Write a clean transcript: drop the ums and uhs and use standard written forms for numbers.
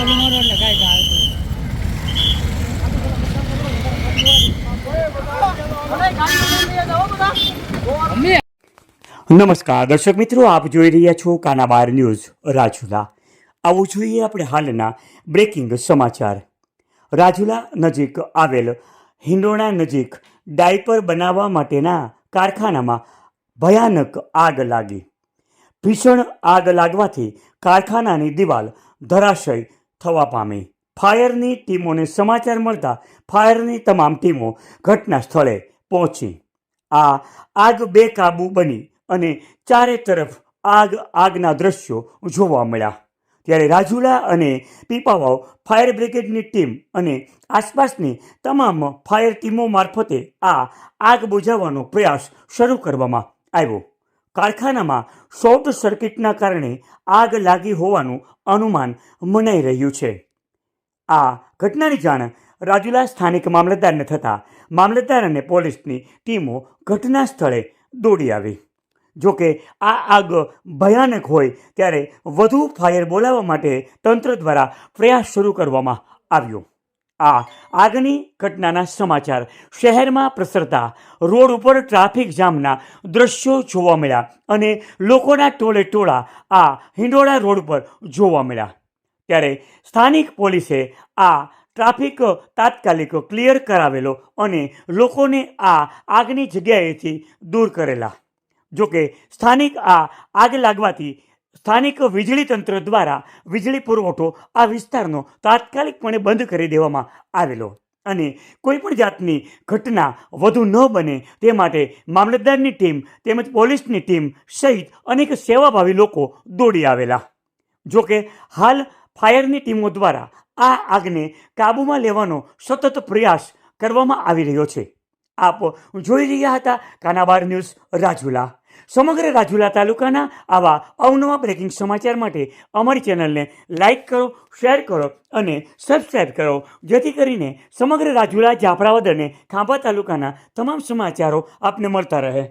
ચાલુ મારો એટલે કાંઈ આવતું. નમસ્કાર દર્શક મિત્રો, આપ જોઈ રહ્યા છો કાનાબાર ન્યૂઝ રાજુલા. આવું જોઈએ આપણે હાલના બ્રેકિંગ સમાચાર. રાજુલા નજીક આવેલ હિંડોણા નજીક ડાયપર બનાવવા માટેના કારખાનામાં ભયાનક આગ લાગી. ભીષણ આગ લાગવાથી કારખાનાની દિવાલ ધરાશય થવા પામી. ફાયરની ટીમોને સમાચાર મળતા ફાયરની તમામ ટીમો ઘટના સ્થળે પહોંચી. આ આગ બેકાબૂ બની અને ચારે તરફ આગના દ્રશ્યો જોવા મળ્યા. ત્યારે રાજુલા અને પીપાવાવ ફાયર બ્રિગેડની ટીમ અને આસપાસની તમામ ફાયર ટીમો મારફતે આ આગ બુઝાવવાનો પ્રયાસ શરૂ કરવામાં આવ્યો. કારખાનામાં શોર્ટ સર્કિટના કારણે આગ લાગી હોવાનું અનુમાન મનાઈ રહ્યું છે. આ ઘટનાની જાણ રાજુલા સ્થાનિક મામલતદારને થતાં મામલતદાર અને પોલીસની ટીમો ઘટના સ્થળે દોડી આવી. જોકે આ આગ ભયાનક હોય ત્યારે વધુ ફાયર બોલાવવા માટે તંત્ર દ્વારા પ્રયાસ શરૂ કરવામાં આવ્યો. આ આગની ઘટનાના સમાચાર શહેરમાં પ્રસરતા રોડ ઉપર ટ્રાફિક જામના દ્રશ્યો જોવા મળ્યા અને લોકોના ટોળે ટોળા આ હિંડોળા રોડ પર જોવા મળ્યા. ત્યારે સ્થાનિક પોલીસે આ ટ્રાફિક તાત્કાલિક ક્લિયર કરાવેલો અને લોકોને આ આગની જગ્યાએથી દૂર કરેલા. જોકે સ્થાનિક આ આગ લાગવાથી સ્થાનિક વીજળી તંત્ર દ્વારા વીજળી પુરવઠો આ વિસ્તારનો તાત્કાલિકપણે બંધ કરી દેવામાં આવેલો અને કોઈપણ જાતની ઘટના વધુ ન બને તે માટે મામલતદારની ટીમ તેમજ પોલીસની ટીમ સહિત અનેક સેવાભાવી લોકો દોડી આવેલા. જોકે હાલ ફાયરની ટીમો દ્વારા આ આગને કાબૂમાં લેવાનો સતત પ્રયાસ કરવામાં આવી રહ્યો છે. આપ જોઈ રહ્યા હતા કાનાબાર ન્યૂઝ રાજુલા. સમગ્ર રાજુલા તાલુકાના આવા અવનવા બ્રેકિંગ સમાચાર માટે અમારી ચેનલને લાઇક કરો, શેર કરો અને સબસ્ક્રાઈબ કરો, જેથી કરીને સમગ્ર રાજુલા, જાફરાબાદ અને ખાંભા તાલુકાના તમામ સમાચારો આપને મળતા રહે.